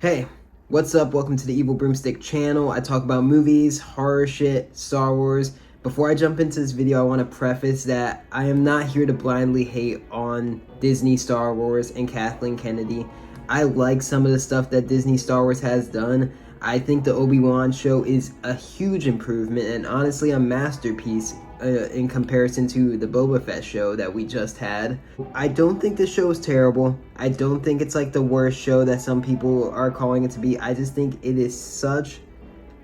Hey, what's up? Welcome to the Evil Broomstick channel. I talk about movies, horror shit, Star Wars. Before I jump into this video, I want to preface that I am not here to blindly hate on Disney, Star Wars, and Kathleen Kennedy. I like some of the stuff that Disney Star Wars has done. I think the Obi Wan show is a huge improvement and honestly a masterpiece in comparison to the Boba Fett show that we just had. I don't think this show is terrible. I don't think it's like the worst show that some people are calling it to be. I just think it is such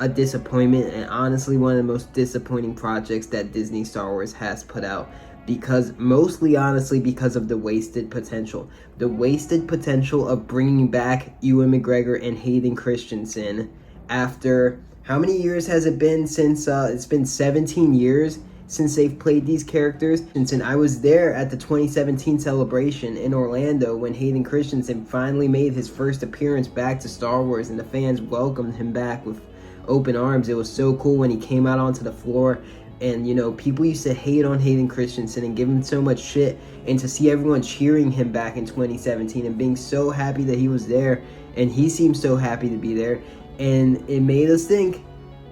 a disappointment and honestly one of the most disappointing projects that Disney Star Wars has put out, because mostly honestly because of the wasted potential. The wasted potential of bringing back Ewan McGregor and Hayden Christensen after how many years has it been since it's been 17 years since they've played these characters. And I was there at the 2017 celebration in Orlando when Hayden Christensen finally made his first appearance back to Star Wars, and the fans welcomed him back with open arms. It was so cool when he came out onto the floor, and you know, people used to hate on Hayden Christensen and give him so much shit, and to see everyone cheering him back in 2017 and being so happy that he was there, and he seemed so happy to be there, and it made us think,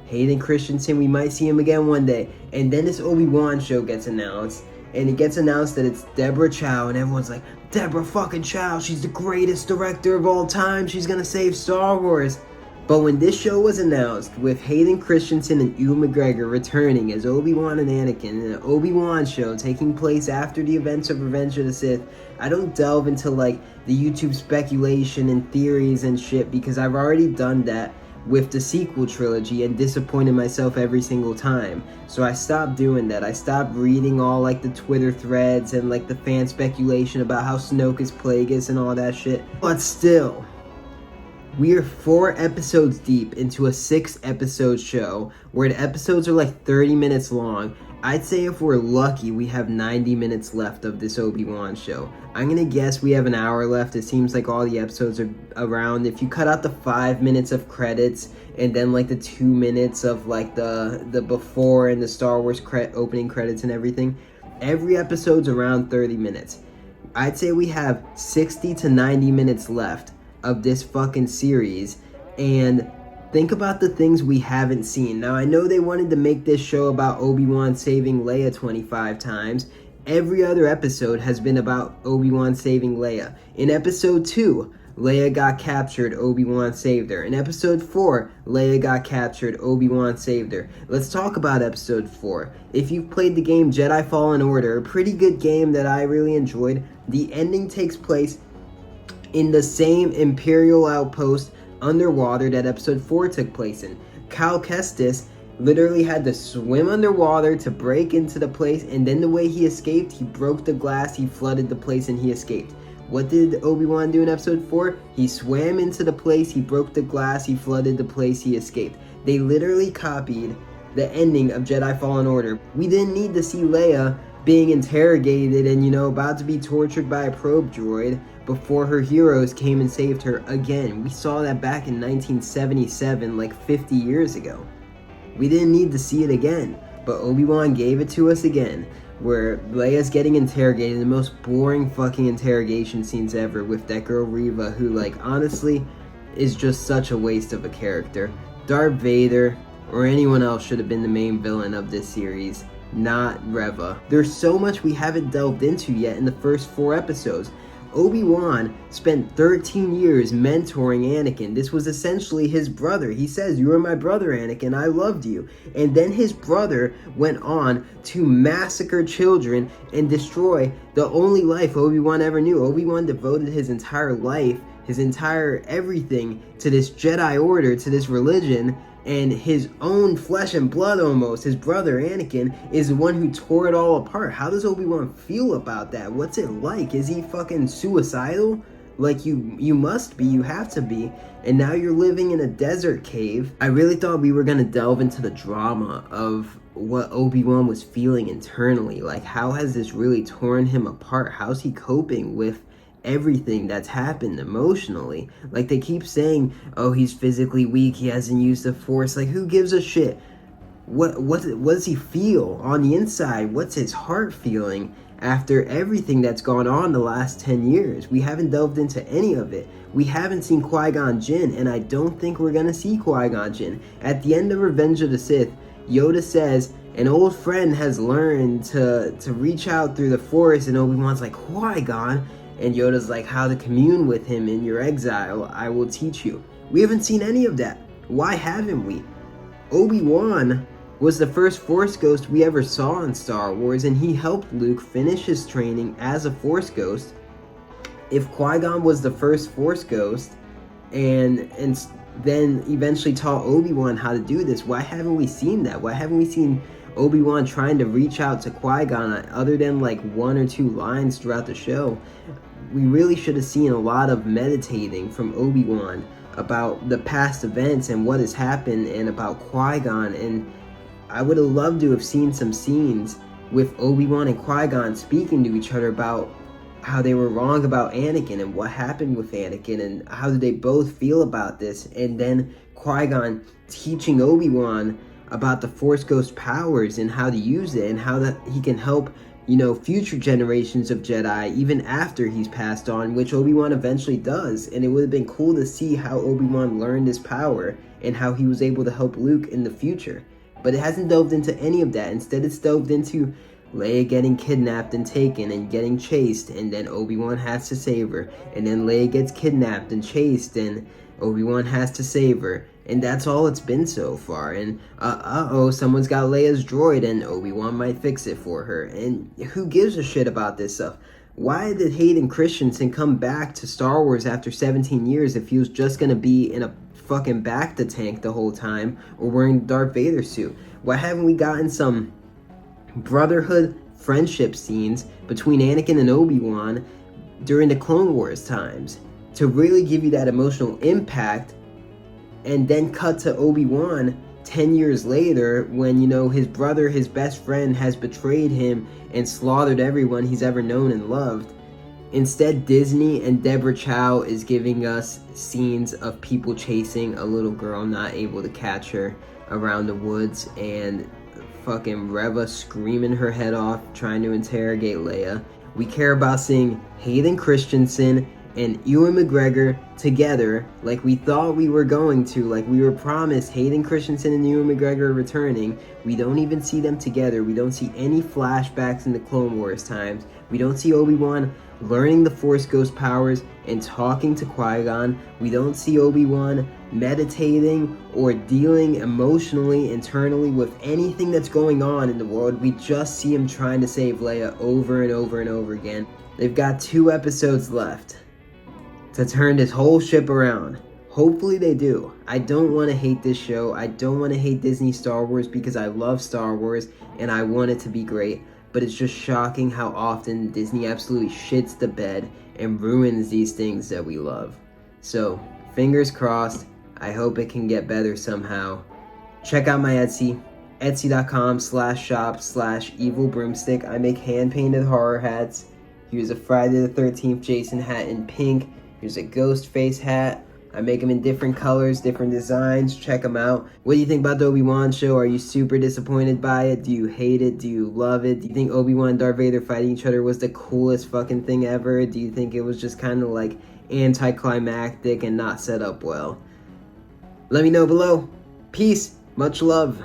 Hayden Christensen, we might see him again one day. And then this Obi Wan show gets announced, and it gets announced that it's Deborah Chow, and everyone's like, Deborah fucking Chow, she's the greatest director of all time, she's gonna save Star Wars. But when this show was announced, with Hayden Christensen and Ewan McGregor returning as Obi-Wan and Anakin, in an Obi-Wan show taking place after the events of Revenge of the Sith, I don't delve into like the YouTube speculation and theories and shit, because I've already done that with the sequel trilogy and disappointed myself every single time. So I stopped doing that. I stopped reading all like the Twitter threads and like the fan speculation about how Snoke is Plagueis and all that shit. But still, we are 4 episodes deep into a 6-episode show where the episodes are like 30 minutes long. I'd say if we're lucky, we have 90 minutes left of this Obi-Wan show. I'm gonna guess we have an hour left. It seems like all the episodes are around. If you cut out the 5 minutes of credits and then like the 2 minutes of like the before and the Star Wars opening credits and everything, every episode's around 30 minutes. I'd say we have 60 to 90 minutes left of this fucking series, and think about the things we haven't seen. Now, I know they wanted to make this show about Obi-Wan saving Leia 25 times. Every other episode has been about Obi-Wan saving Leia. In episode 2, Leia got captured, Obi-Wan saved her. In episode 4, Leia got captured, Obi-Wan saved her. Let's talk about episode 4. If you've played the game Jedi Fallen Order, a pretty good game that I really enjoyed, the ending takes place in the same Imperial outpost underwater that episode 4 took place in. Cal Kestis literally had to swim underwater to break into the place, and then the way he escaped, he broke the glass, he flooded the place, and he escaped. What did Obi-Wan do in episode 4? He swam into the place, he broke the glass, he flooded the place, he escaped. They literally copied the ending of Jedi Fallen Order. We didn't need to see Leia being interrogated and, you know, about to be tortured by a probe droid before her heroes came and saved her again. We saw that back in 1977, like 50 years ago. We didn't need to see it again, but Obi-Wan gave it to us again, where Leia's getting interrogated, the most boring fucking interrogation scenes ever, with that girl Reva, who, like, honestly is just such a waste of a character. Darth Vader or anyone else should have been the main villain of this series, not Reva. There's so much we haven't delved into yet in the first 4 episodes. Obi-Wan spent 13 years mentoring Anakin. This was essentially his brother. He says, "You are my brother, Anakin. I loved you." And then his brother went on to massacre children and destroy the only life Obi-Wan ever knew. Obi-Wan devoted his entire life, his entire everything to this Jedi Order, to this religion, and his own flesh and blood almost, his brother Anakin, is the one who tore it all apart. How does Obi-Wan feel about that? What's it like? Is he fucking suicidal? Like, you must be, you have to be, and now you're living in a desert cave. I really thought we were gonna delve into the drama of what Obi-Wan was feeling internally. Like, how has this really torn him apart? How's he coping with everything that's happened emotionally? Like, they keep saying, oh, he's physically weak, he hasn't used the Force. Like, who gives a shit? What does he feel on the inside? What's his heart feeling after everything that's gone on the last 10 years. We haven't delved into any of it. We haven't seen Qui-Gon Jinn, and I don't think we're gonna see Qui-Gon Jinn. At the end of Revenge of the Sith, Yoda says an old friend has learned to reach out through the Force, and Obi-Wan's like, Qui-Gon? And Yoda's like, how to commune with him in your exile, I will teach you. We haven't seen any of that. Why haven't we? Obi-Wan was the first Force ghost we ever saw in Star Wars, and he helped Luke finish his training as a Force ghost. If Qui-Gon was the first Force ghost and then eventually taught Obi-Wan how to do this, why haven't we seen that? Why haven't we seen Obi-Wan trying to reach out to Qui-Gon other than like 1 or 2 lines throughout the show? We really should have seen a lot of meditating from Obi-Wan about the past events and what has happened, and about Qui-Gon. And I would have loved to have seen some scenes with Obi-Wan and Qui-Gon speaking to each other about how they were wrong about Anakin and what happened with Anakin and how did they both feel about this, and then Qui-Gon teaching Obi-Wan about the Force Ghost powers and how to use it and how that he can help, you know, future generations of Jedi even after he's passed on, which Obi-Wan eventually does. And it would have been cool to see how Obi-Wan learned his power and how he was able to help Luke in the future. But it hasn't delved into any of that. Instead, it's delved into Leia getting kidnapped and taken and getting chased, and then Obi-Wan has to save her. And then Leia gets kidnapped and chased, and Obi-Wan has to save her. And that's all it's been so far. And someone's got Leia's droid, and Obi-Wan might fix it for her. And who gives a shit about this stuff? Why did Hayden Christensen come back to Star Wars after 17 years if he was just gonna be in a fucking Bacta tank the whole time or wearing the Darth Vader suit? Why haven't we gotten some brotherhood friendship scenes between Anakin and Obi-Wan during the Clone Wars times to really give you that emotional impact, and then cut to Obi-Wan 10 years later when, you know, his brother, his best friend, has betrayed him and slaughtered everyone he's ever known and loved? Instead, Disney and Deborah Chow is giving us scenes of people chasing a little girl not able to catch her around the woods, and fucking Reva screaming her head off trying to interrogate Leia. We care about seeing Hayden Christensen and Ewan McGregor together like we thought we were going to, like we were promised Hayden Christensen and Ewan McGregor returning. We don't even see them together. We don't see any flashbacks in the Clone Wars times. We don't see Obi-Wan learning the Force Ghost powers and talking to Qui-Gon. We don't see Obi-Wan meditating or dealing emotionally, internally with anything that's going on in the world. We just see him trying to save Leia over and over and over again. They've got 2 episodes left to turn this whole ship around. Hopefully they do. I don't want to hate this show. I don't want to hate Disney Star Wars because I love Star Wars and I want it to be great. But it's just shocking how often Disney absolutely shits the bed and ruins these things that we love. So, fingers crossed. I hope it can get better somehow. Check out my Etsy, etsy.com/shop/evilbroomstick. I make hand-painted horror hats. Here's a Friday the 13th Jason hat in pink. Here's a ghost face hat. I make them in different colors, different designs. Check them out. What do you think about the Obi-Wan show? Are you super disappointed by it? Do you hate it? Do you love it? Do you think Obi-Wan and Darth Vader fighting each other was the coolest fucking thing ever? Do you think it was just kind of like anticlimactic and not set up well? Let me know below. Peace. Much love.